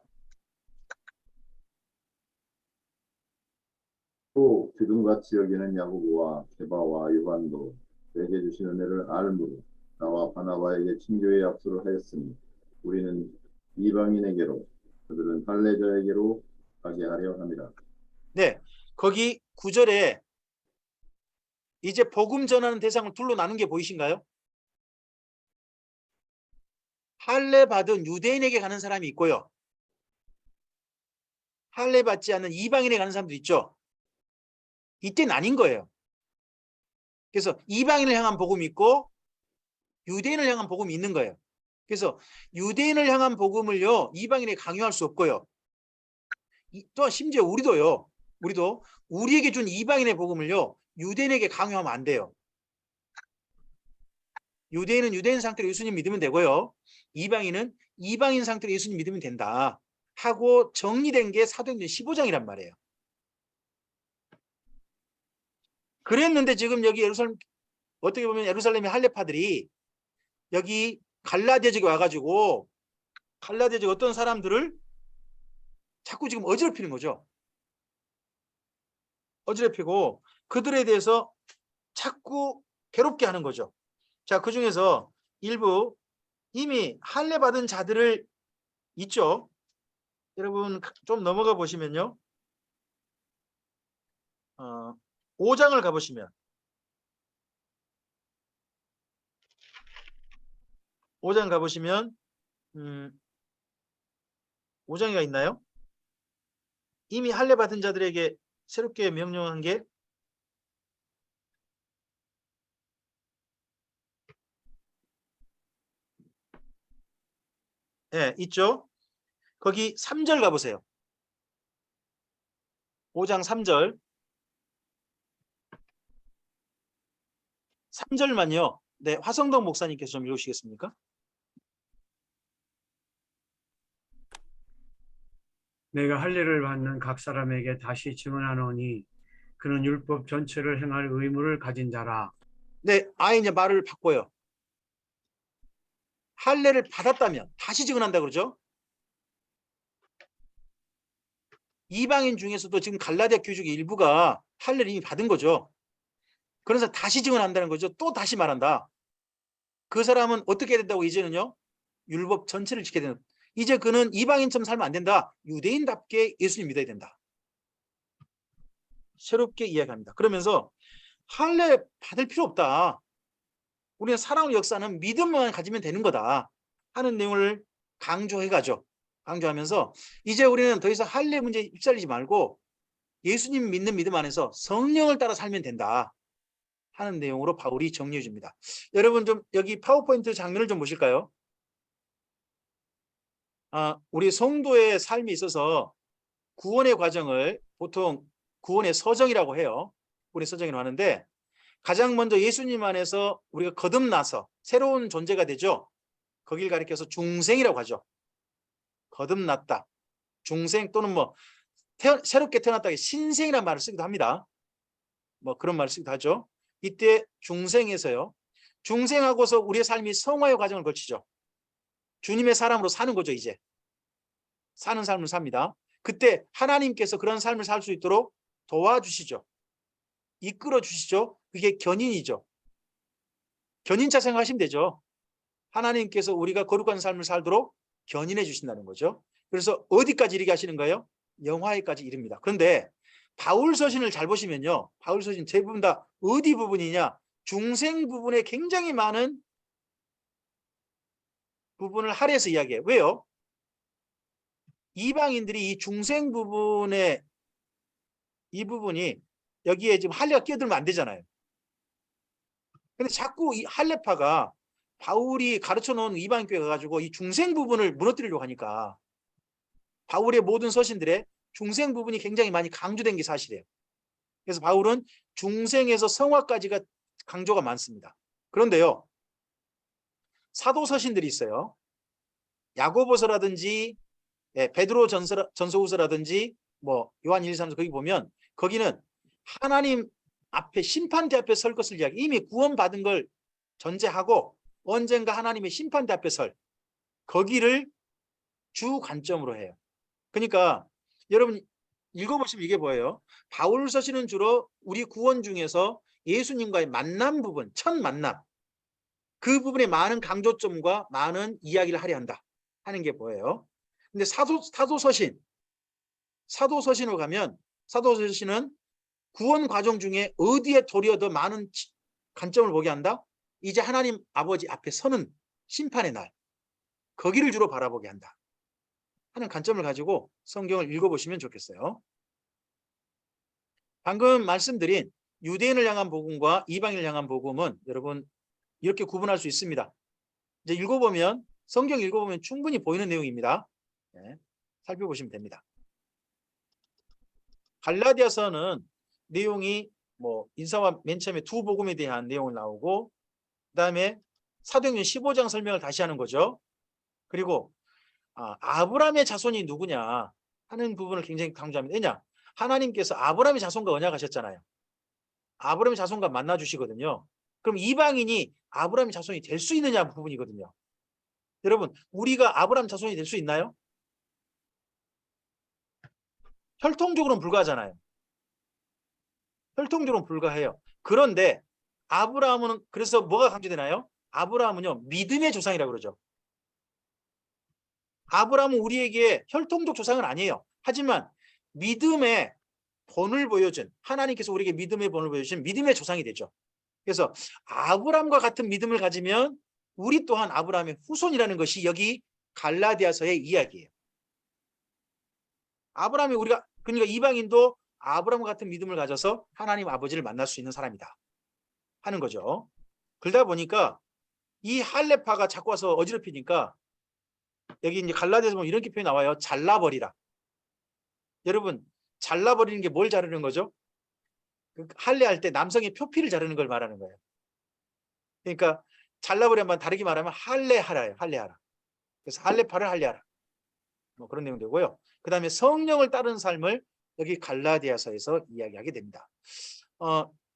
또 지금같이 여기는 야고보와 게바와 요한도 내게 주신 은혜를 알므로 나와 바나바에게 친교의 약속을 하였으니 우리는 이방인에게로 그들은 할례자에게로 가게 하려 함이라. 네, 거기 9절에 이제 복음 전하는 대상을 둘로 나눈 게 보이신가요? 할례 받은 유대인에게 가는 사람이 있고요. 할례 받지 않는 이방인에 가는 사람도 있죠. 이때는 아닌 거예요. 그래서 이방인을 향한 복음이 있고 유대인을 향한 복음이 있는 거예요. 그래서 유대인을 향한 복음을요. 이방인에게 강요할 수 없고요. 또 심지어 우리도 우리에게 준 이방인의 복음을요. 유대인에게 강요하면 안 돼요. 유대인은 유대인 상태로 예수님 믿으면 되고요. 이방인은 이방인 상태로 예수님 믿으면 된다 하고 정리된 게 사도행전 15장이란 말이에요. 그랬는데 지금 여기 예루살렘 어떻게 보면 예루살렘의 할례파들이 여기 갈라디아 지역에 와가지고 갈라디아 지역 어떤 사람들을 자꾸 지금 어지럽히는 거죠. 어지럽히고 그들에 대해서 자꾸 괴롭게 하는 거죠. 자, 그 중에서 일부 이미 할례 받은 자들을 있죠. 여러분 좀 넘어가 보시면요. 5장을 가보시면 5장 가보시면 5장이가 있나요? 이미 할례 받은 자들에게 새롭게 명령한 게 네, 있죠. 거기 3절 가보세요. 5장 3절 3절만요. 네, 화성동 목사님께서 좀 읽으시겠습니까? 내가 할례를 받는 각 사람에게 다시 증언하노니 그는 율법 전체를 행할 의무를 가진 자라. 네, 아예 이제 말을 바꿔요. 할례를 받았다면 다시 증언한다 그러죠. 이방인 중에서도 지금 갈라디아 교족의 일부가 할례를 이미 받은 거죠. 그래서 다시 증언한다는 거죠. 또 다시 말한다. 그 사람은 어떻게 해야 된다고 이제는요? 율법 전체를 지켜야 된다. 이제 그는 이방인처럼 살면 안 된다. 유대인답게 예수님 믿어야 된다. 새롭게 이야기합니다. 그러면서 할례 받을 필요 없다. 우리는 살아온 역사는 믿음만 가지면 되는 거다. 하는 내용을 강조해가죠. 강조하면서 이제 우리는 더 이상 할례 문제에 휩쓸리지 말고 예수님 믿는 믿음 안에서 성령을 따라 살면 된다 하는 내용으로 바울이 정리해 줍니다. 여러분 좀 여기 파워포인트 장면을 좀 보실까요? 우리 성도의 삶에 있어서 구원의 과정을 보통 구원의 서정이라고 해요. 구원의 서정이라고 하는데 가장 먼저 예수님 안에서 우리가 거듭나서 새로운 존재가 되죠. 거길 가리켜서 중생이라고 하죠. 거듭났다. 중생 또는 뭐 새롭게 태어났다. 신생이라는 말을 쓰기도 합니다. 뭐 그런 말을 쓰기도 하죠. 이때 중생에서요. 중생하고서 우리의 삶이 성화의 과정을 거치죠. 주님의 사람으로 사는 거죠. 이제 사는 삶을 삽니다. 그때 하나님께서 그런 삶을 살 수 있도록 도와주시죠. 이끌어 주시죠. 그게 견인이죠. 견인차 생각하시면 되죠. 하나님께서 우리가 거룩한 삶을 살도록 견인해 주신다는 거죠. 그래서 어디까지 이르게 하시는 거예요? 영화에까지 이릅니다. 그런데 바울 서신을 잘 보시면요. 바울 서신 대부분 다 어디 부분이냐? 중생 부분에 굉장히 많은 부분을 할애해서 이야기해요. 왜요? 이방인들이 이 중생 부분에 이 부분이 여기에 지금 할례가 끼어들면 안 되잖아요. 근데 자꾸 이 할례파가 바울이 가르쳐 놓은 이방인교회 가가지고 이 중생 부분을 무너뜨리려고 하니까 바울의 모든 서신들에 중생 부분이 굉장히 많이 강조된 게 사실이에요. 그래서 바울은 중생에서 성화까지가 강조가 많습니다. 그런데요. 사도 서신들이 있어요. 야고보서라든지 베드로 전서후서라든지 뭐 요한 1, 2, 3서 거기 보면 거기는 하나님 앞에 심판대 앞에 설 것을 이야기 이미 구원받은 걸 전제하고 언젠가 하나님의 심판대 앞에 설 거기를 주 관점으로 해요. 그러니까 여러분 읽어보시면 이게 뭐예요? 바울 서신은 주로 우리 구원 중에서 예수님과의 만남 부분, 첫 만남 그 부분에 많은 강조점과 많은 이야기를 하려 한다 하는 게 뭐예요? 근데 사도서신으로 가면 사도서신은 구원 과정 중에 어디에 도리어 더 많은 관점을 보게 한다? 이제 하나님 아버지 앞에 서는 심판의 날 거기를 주로 바라보게 한다 하는 관점을 가지고 성경을 읽어보시면 좋겠어요. 방금 말씀드린 유대인을 향한 복음과 이방인을 향한 복음은 여러분 이렇게 구분할 수 있습니다. 이제 읽어보면 성경 읽어보면 충분히 보이는 내용입니다. 네, 살펴보시면 됩니다. 갈라디아서는 내용이 뭐 인사와 맨 처음에 두 복음에 대한 내용을 나오고 그다음에 사도행전 15장 설명을 다시 하는 거죠. 그리고 아브라함의 자손이 누구냐 하는 부분을 굉장히 강조합니다. 왜냐? 하나님께서 아브라함의 자손과 언약하셨잖아요. 아브라함의 자손과 만나 주시거든요. 그럼 이방인이 아브라함의 자손이 될 수 있느냐 부분이거든요. 여러분 우리가 아브라함 자손이 될 수 있나요? 혈통적으로는 불가하잖아요. 혈통적으로는 불가해요. 그런데 아브라함은 그래서 뭐가 강조되나요? 아브라함은요 믿음의 조상이라고 그러죠. 아브라함은 우리에게 혈통적 조상은 아니에요. 하지만 믿음의 본을 보여준 하나님께서 우리에게 믿음의 본을 보여주신 믿음의 조상이 되죠. 그래서 아브라함과 같은 믿음을 가지면 우리 또한 아브라함의 후손이라는 것이 여기 갈라디아서의 이야기예요. 아브라함이 우리가 그러니까 이방인도 아브라함과 같은 믿음을 가져서 하나님 아버지를 만날 수 있는 사람이다 하는 거죠. 그러다 보니까 이 할례파가 자꾸 와서 어지럽히니까 여기 이제 갈라디아서 보면 이렇게 표현이 나와요. 잘라버리라. 여러분 잘라버리는 게 뭘 자르는 거죠? 할례할 때 남성의 표피를 자르는 걸 말하는 거예요. 그러니까 잘라버리면 다르게 말하면 할례하라예요. 할례하라. 그래서 할례파를 할례하라. 뭐 그런 내용 되고요. 그 다음에 성령을 따르는 삶을 여기 갈라디아서에서 이야기하게 됩니다.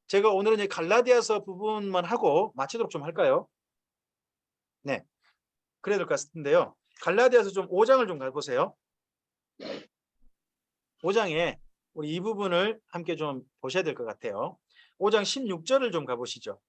제가 오늘은 갈라디아서 부분만 하고 마치도록 좀 할까요? 네, 그래야 될 것 같은데요. 갈라디아서 좀 5장을 좀 가보세요. 5장에 우리 이 부분을 함께 좀 보셔야 될 것 같아요. 5장 16절을 좀 가보시죠.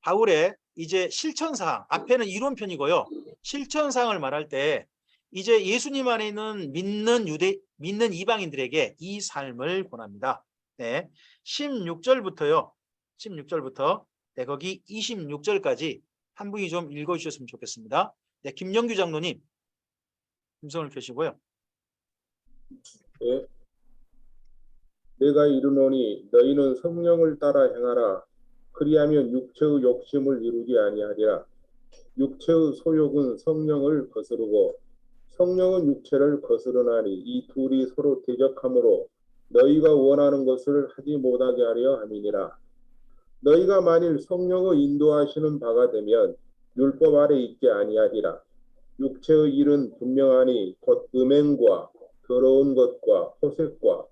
바울의 이제 실천사항, 앞에는 이론편이고요. 실천사항을 말할 때 이제 예수님 안에 있는 믿는 이방인들에게 이 삶을 권합니다. 네, 16절부터요. 16절부터 네, 거기 26절까지 한 분이 좀 읽어주셨으면 좋겠습니다. 네, 김영규 장로님, 음성을 켜시고요. 예. 내가 이르노니 너희는 성령을 따라 행하라. 그리하면 육체의 욕심을 이루지 아니하리라. 육체의 소욕은 성령을 거스르고 성령은 육체를 거스르나니 이 둘이 서로 대적하므로 너희가 원하는 것을 하지 못하게 하려 함이니라. 너희가 만일 성령의 인도하시는 바가 되면 율법 아래 있게 아니하리라. 육체의 일은 분명하니 곧 음행과 더러운 것과 호색과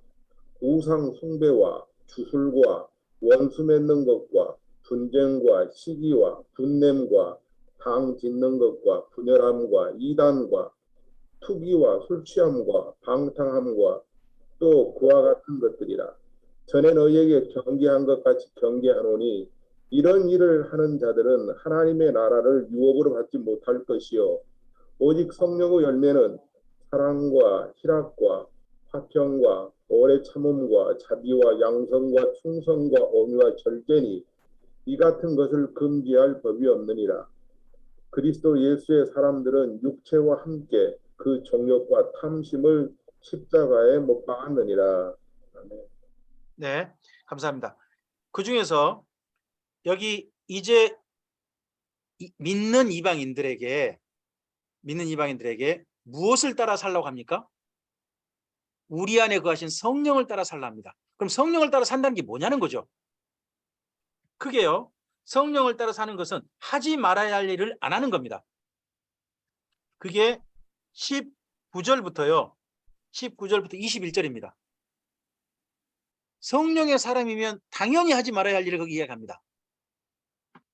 우상 숭배와 주술과 원수 맺는 것과 분쟁과 시기와 분냄과 당 짓는 것과 분열함과 이단과 투기와 술취함과 방탕함과 또 그와 같은 것들이라. 전에 너희에게 경계한 것 같이 경계하노니 이런 일을 하는 자들은 하나님의 나라를 유업으로 받지 못할 것이요 오직 성령의 열매는 사랑과 희락과 화평과 오래 참음과 자비와 양성과 충성과 온유와 절제니 이 같은 것을 금지할 법이 없느니라. 그리스도 예수의 사람들은 육체와 함께 그 정욕과 탐심을 십자가에 못 박았느니라. 아멘. 네, 감사합니다. 그 중에서 여기 이제 믿는 이방인들에게 무엇을 따라 살라고 합니까? 우리 안에 거하신 성령을 따라 살라 합니다. 그럼 성령을 따라 산다는 게 뭐냐는 거죠. 크게요. 성령을 따라 사는 것은 하지 말아야 할 일을 안 하는 겁니다. 그게 19절부터 21절입니다. 성령의 사람이면 당연히 하지 말아야 할 일을 거기 이야기합니다.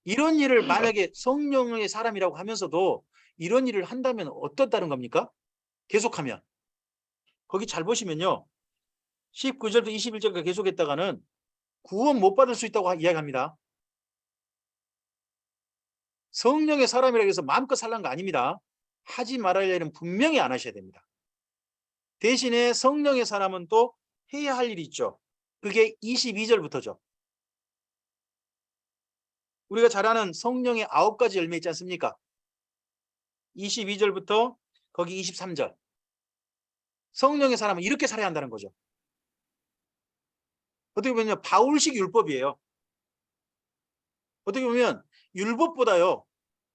이런 일을 만약에 성령의 사람이라고 하면서도 이런 일을 한다면 어떻다는 겁니까? 계속하면. 거기 잘 보시면요. 19절부터 21절까지 계속했다가는 구원 못 받을 수 있다고 이야기합니다. 성령의 사람이라고 해서 마음껏 살라는 거 아닙니다. 하지 말아야 할 일은 분명히 안 하셔야 됩니다. 대신에 성령의 사람은 또 해야 할 일이 있죠. 그게 22절부터죠. 우리가 잘 아는 성령의 9가지 열매 있지 않습니까? 22절부터 거기 23절. 성령의 사람은 이렇게 살아야 한다는 거죠. 어떻게 보면 바울식 율법이에요. 어떻게 보면 율법보다요.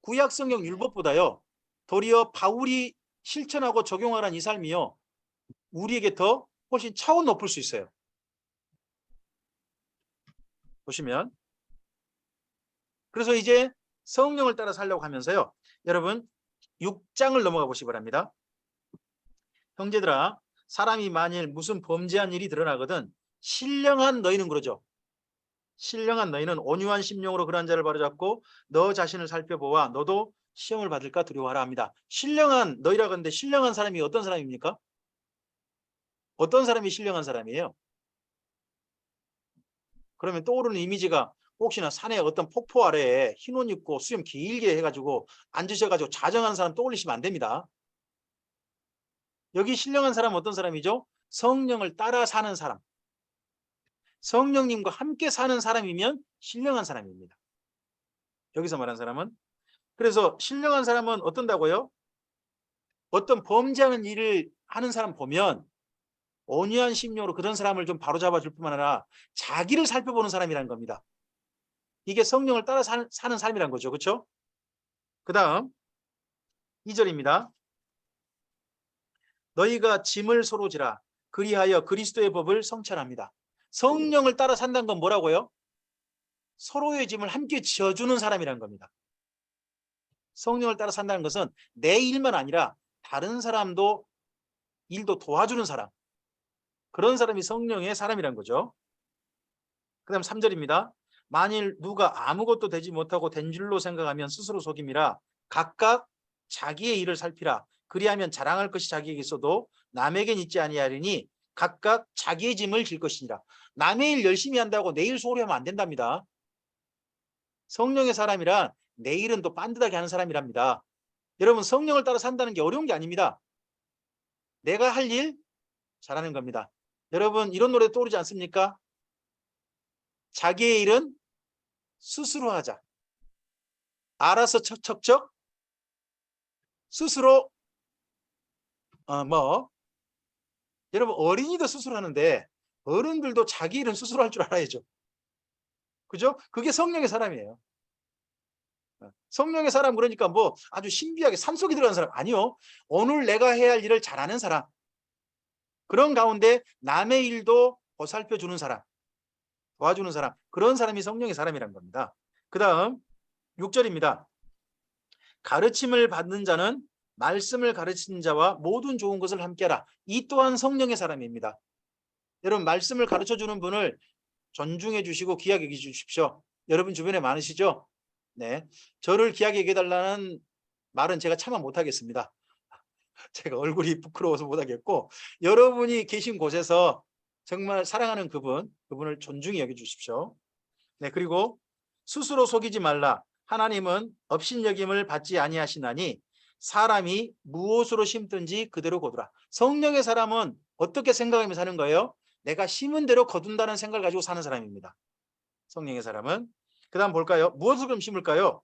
구약 성경 율법보다요. 도리어 바울이 실천하고 적용하라는 이 삶이요. 우리에게 더 훨씬 차원 높을 수 있어요. 보시면. 그래서 이제 성령을 따라 살려고 하면서요. 여러분 6장을 넘어가 보시기 바랍니다. 형제들아 사람이 만일 무슨 범죄한 일이 드러나거든 신령한 너희는 그러죠. 신령한 너희는 온유한 심령으로 그러한 자를 바로잡고 너 자신을 살펴보아 너도 시험을 받을까 두려워하라 합니다. 신령한 너희라고 하는데 신령한 사람이 어떤 사람입니까? 어떤 사람이 신령한 사람이에요? 그러면 떠오르는 이미지가 혹시나 산에 어떤 폭포 아래에 흰 옷 입고 수염 길게 해가지고 앉으셔가지고 자정하는 사람 떠올리시면 안 됩니다. 여기 신령한 사람은 어떤 사람이죠? 성령을 따라 사는 사람. 성령님과 함께 사는 사람이면 신령한 사람입니다. 여기서 말한 사람은. 그래서 신령한 사람은 어떤다고요? 어떤 범죄하는 일을 하는 사람 보면 온유한 심령으로 그런 사람을 좀 바로잡아 줄 뿐만 아니라 자기를 살펴보는 사람이라는 겁니다. 이게 성령을 따라 사는 삶이란 거죠. 그렇죠? 그 다음 2절입니다. 너희가 짐을 서로 지라 그리하여 그리스도의 법을 성찰합니다. 성령을 따라 산다는 건 뭐라고요? 서로의 짐을 함께 지어주는 사람이라는 겁니다. 성령을 따라 산다는 것은 내 일만 아니라 다른 사람도 일도 도와주는 사람. 그런 사람이 성령의 사람이란 거죠. 그 다음 3절입니다. 만일 누가 아무것도 되지 못하고 된 줄로 생각하면 스스로 속임이라 각각 자기의 일을 살피라. 그리하면 자랑할 것이 자기에게 있어도 남에겐 있지 아니하리니 각각 자기의 짐을 질 것이니라. 남의 일 열심히 한다고 내 일 소홀히 하면 안 된답니다. 성령의 사람이란 내 일은 또 빤듯하게 하는 사람이랍니다. 여러분 성령을 따라 산다는 게 어려운 게 아닙니다. 내가 할 일 잘하는 겁니다. 여러분 이런 노래 떠오르지 않습니까? 자기의 일은 스스로 하자. 알아서 척척척 스스로 여러분 어린이도 스스로 하는데 어른들도 자기 일은 스스로 할 줄 알아야죠. 그죠? 그게 성령의 사람이에요. 성령의 사람 그러니까 뭐 아주 신비하게 산속에 들어가는 사람 아니요. 오늘 내가 해야 할 일을 잘하는 사람. 그런 가운데 남의 일도 보살펴 주는 사람, 도와주는 사람, 그런 사람이 성령의 사람이란 겁니다. 그 다음 6절입니다. 가르침을 받는 자는 말씀을 가르치는 자와 모든 좋은 것을 함께하라. 이 또한 성령의 사람입니다. 여러분 말씀을 가르쳐 주는 분을 존중해 주시고 귀하게 여겨 주십시오. 여러분 주변에 많으시죠? 네, 저를 귀하게 여겨달라는 말은 제가 차마 못하겠습니다. 제가 얼굴이 부끄러워서 못하겠고, 여러분이 계신 곳에서 정말 사랑하는 그분을 존중히 여겨주십시오. 네, 그리고 스스로 속이지 말라. 하나님은 업신여김을 받지 아니하시나니 사람이 무엇으로 심든지 그대로 거두라. 성령의 사람은 어떻게 생각하며 사는 거예요? 내가 심은 대로 거둔다는 생각을 가지고 사는 사람입니다. 성령의 사람은. 그 다음 볼까요? 무엇을 그럼 심을까요?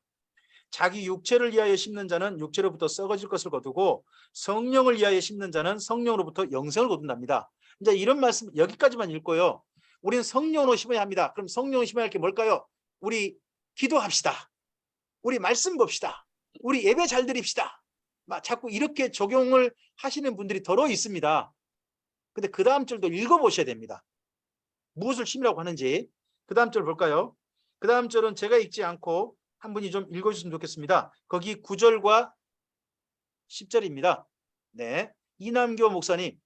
자기 육체를 위하여 심는 자는 육체로부터 썩어질 것을 거두고 성령을 위하여 심는 자는 성령으로부터 영생을 거둔답니다. 이제 이런 말씀 여기까지만 읽고요. 우리는 성령으로 심어야 합니다. 그럼 성령으로 심어야 할 게 뭘까요? 우리 기도합시다. 우리 말씀 봅시다. 우리 예배 잘 드립시다. 자꾸 이렇게 적용을 하시는 분들이 더러 있습니다. 근데 그 다음 절도 읽어보셔야 됩니다. 무엇을 심으라고 하는지. 그 다음 절 볼까요? 그 다음 절은 제가 읽지 않고 한 분이 좀 읽어주시면 좋겠습니다. 거기 9절과 10절입니다. 네, 이남교 목사님.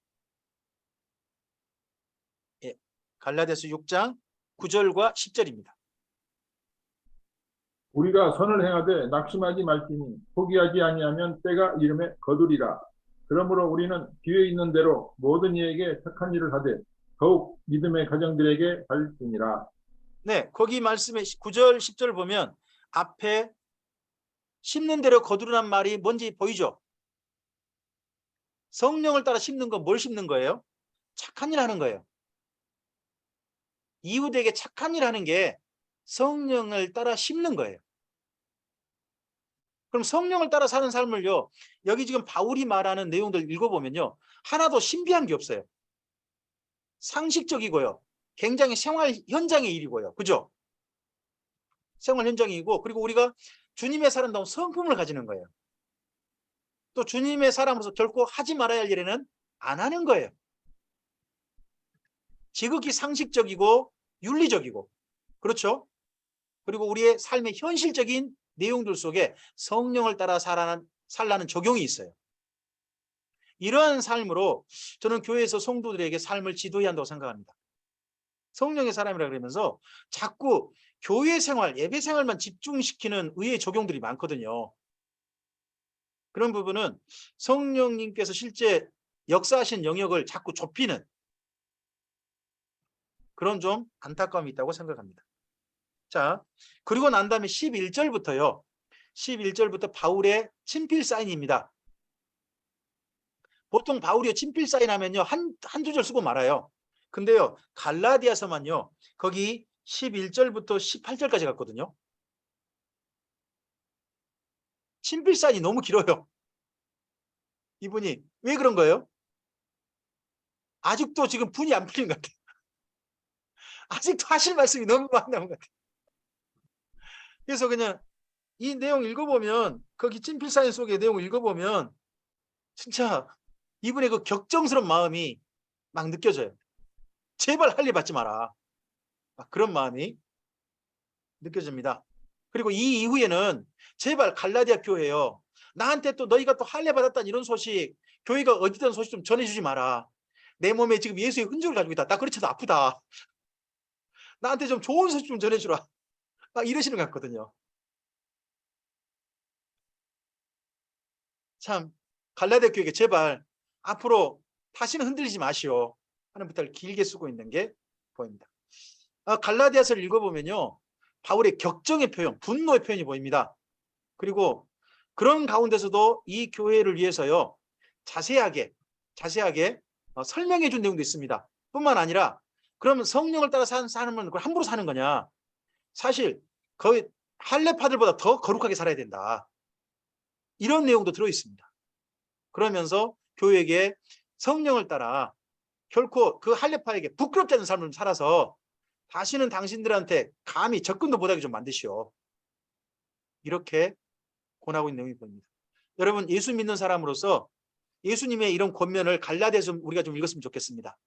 예, 갈라디아서 6장 9절과 10절입니다. 우리가 선을 행하되 낙심하지 말지니 포기하지 아니하면 때가 이름에 거두리라. 그러므로 우리는 기회 있는 대로 모든 이에게 착한 일을 하되 더욱 믿음의 가정들에게 할지니라. 네, 거기 말씀에 9절 10절을 보면 앞에 심는 대로 거두라는 말이 뭔지 보이죠? 성령을 따라 심는 건 뭘 심는 거예요? 착한 일 하는 거예요. 이웃에게 착한 일 하는 게 성령을 따라 심는 거예요. 그럼 성령을 따라 사는 삶을요, 여기 지금 바울이 말하는 내용들 읽어보면요, 하나도 신비한 게 없어요. 상식적이고요. 굉장히 생활 현장의 일이고요. 그죠? 생활 현장이고, 그리고 우리가 주님의 사람다운 성품을 가지는 거예요. 또 주님의 사람으로서 결코 하지 말아야 할 일에는 안 하는 거예요. 지극히 상식적이고 윤리적이고, 그렇죠? 그리고 우리의 삶의 현실적인 내용들 속에 성령을 따라 살라는 적용이 있어요. 이러한 삶으로 저는 교회에서 성도들에게 삶을 지도해야 한다고 생각합니다. 성령의 사람이라 그러면서 자꾸 교회 생활, 예배 생활만 집중시키는 의의 적용들이 많거든요. 그런 부분은 성령님께서 실제 역사하신 영역을 자꾸 좁히는 그런 좀 안타까움이 있다고 생각합니다. 자, 그리고 난 다음에 11절부터요. 11절부터 바울의 친필 사인입니다. 보통 바울이 친필 사인하면요, 한두 절 쓰고 말아요. 근데요, 갈라디아서만요, 거기 11절부터 18절까지 갔거든요. 친필 사인이 너무 길어요. 이분이 왜 그런 거예요? 아직도 지금 분이 안 풀린 것 같아요. 아직도 하실 말씀이 너무 많이 남은 것 같아요. 그래서 그냥 이 내용 읽어보면, 거기 친필 사인 속의 내용을 읽어보면 진짜 이분의 그 격정스러운 마음이 막 느껴져요. 제발 할 일 받지 마라. 그런 마음이 느껴집니다. 그리고 이 이후에는 제발 갈라디아 교회요, 나한테 또 너희가 또 할례 받았다는 이런 소식, 교회가 어디든 소식 좀 전해주지 마라. 내 몸에 지금 예수의 흔적을 가지고 있다. 나 그렇지도 아프다. 나한테 좀 좋은 소식 좀 전해주라. 막 이러시는 것 같거든요. 참 갈라디아 교회에게 제발 앞으로 다시는 흔들리지 마시오 하는 부탁을 길게 쓰고 있는 게 보입니다. 갈라디아서를 읽어보면요, 바울의 격정의 표현, 분노의 표현이 보입니다. 그리고 그런 가운데서도 이 교회를 위해서요, 자세하게 설명해 준 내용도 있습니다. 뿐만 아니라 그러면 성령을 따라 사는 사람은 그걸 함부로 사는 거냐? 사실 거의 할례파들보다 더 거룩하게 살아야 된다. 이런 내용도 들어 있습니다. 그러면서 교회에게 성령을 따라 결코 그 할례파에게 부끄럽지 않은 삶을 살아서 다시는 당신들한테 감히 접근도 못하게 좀 만드시오. 이렇게 권하고 있는 내용이 보입니다. 여러분, 예수 믿는 사람으로서 예수님의 이런 권면을 갈라디아서 우리가 좀 읽었으면 좋겠습니다.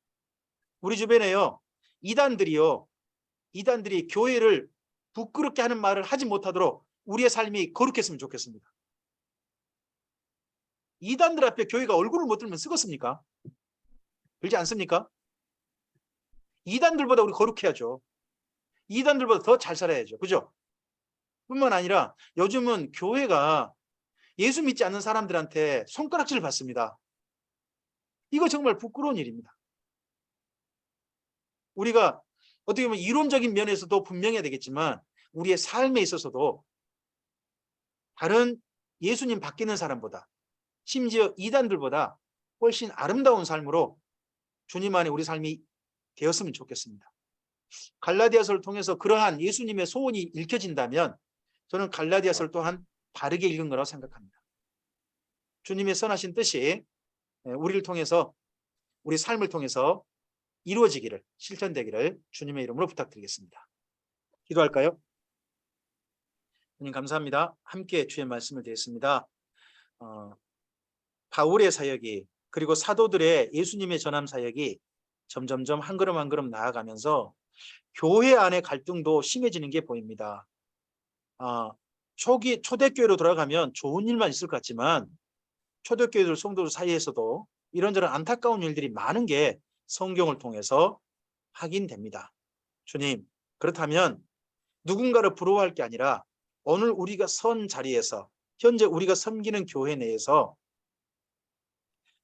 우리 주변에요, 이단들이 교회를 부끄럽게 하는 말을 하지 못하도록 우리의 삶이 거룩했으면 좋겠습니다. 이단들 앞에 교회가 얼굴을 못 들면 쓰겠습니까? 그렇지 않습니까? 이단들보다 우리 거룩해야죠. 이단들보다 더 잘 살아야죠. 그죠? 뿐만 아니라 요즘은 교회가 예수 믿지 않는 사람들한테 손가락질을 받습니다. 이거 정말 부끄러운 일입니다. 우리가 어떻게 보면 이론적인 면에서도 분명해야 되겠지만 우리의 삶에 있어서도 다른 예수님 바뀌는 사람보다, 심지어 이단들보다 훨씬 아름다운 삶으로 주님 안에 우리 삶이 되었으면 좋겠습니다. 갈라디아서를 통해서 그러한 예수님의 소원이 읽혀진다면 저는 갈라디아서를 또한 바르게 읽은 거라고 생각합니다. 주님의 선하신 뜻이 우리를 통해서, 우리 삶을 통해서 이루어지기를, 실천되기를 주님의 이름으로 부탁드리겠습니다. 기도할까요? 주님 감사합니다. 함께 주의 말씀을 드렸습니다. 바울의 사역이, 그리고 사도들의 예수님의 전함 사역이 점점점 한 걸음 한 걸음 나아가면서 교회 안의 갈등도 심해지는 게 보입니다. 초대교회로 돌아가면 좋은 일만 있을 것 같지만 초대교회들 성도들 사이에서도 이런저런 안타까운 일들이 많은 게 성경을 통해서 확인됩니다. 주님, 그렇다면 누군가를 부러워할 게 아니라 오늘 우리가 선 자리에서, 현재 우리가 섬기는 교회 내에서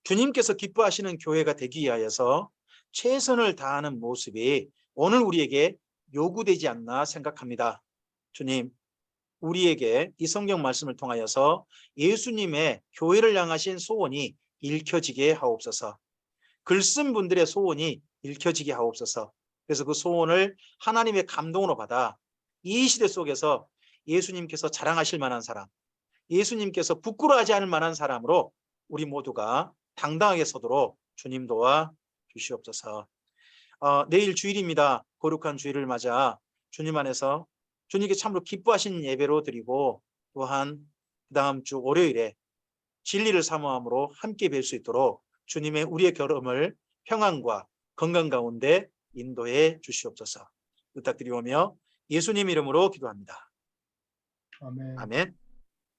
주님께서 기뻐하시는 교회가 되기 위하여서 최선을 다하는 모습이 오늘 우리에게 요구되지 않나 생각합니다. 주님, 우리에게 이 성경 말씀을 통하여서 예수님의 교회를 향하신 소원이 읽혀지게 하옵소서. 글쓴 분들의 소원이 읽혀지게 하옵소서. 그래서 그 소원을 하나님의 감동으로 받아 이 시대 속에서 예수님께서 자랑하실 만한 사람, 예수님께서 부끄러워하지 않을 만한 사람으로 우리 모두가 당당하게 서도록 주님 도와 주시옵소서. 내일 주일입니다. 거룩한 주일을 맞아 주님 안에서 주님께 참으로 기뻐하시는 예배로 드리고, 또한 그 다음 주 월요일에 진리를 사모함으로 함께 뵐 수 있도록 주님의 우리의 걸음을 평안과 건강 가운데 인도해 주시옵소서 부탁드리오며 예수님 이름으로 기도합니다. 아멘. 아멘.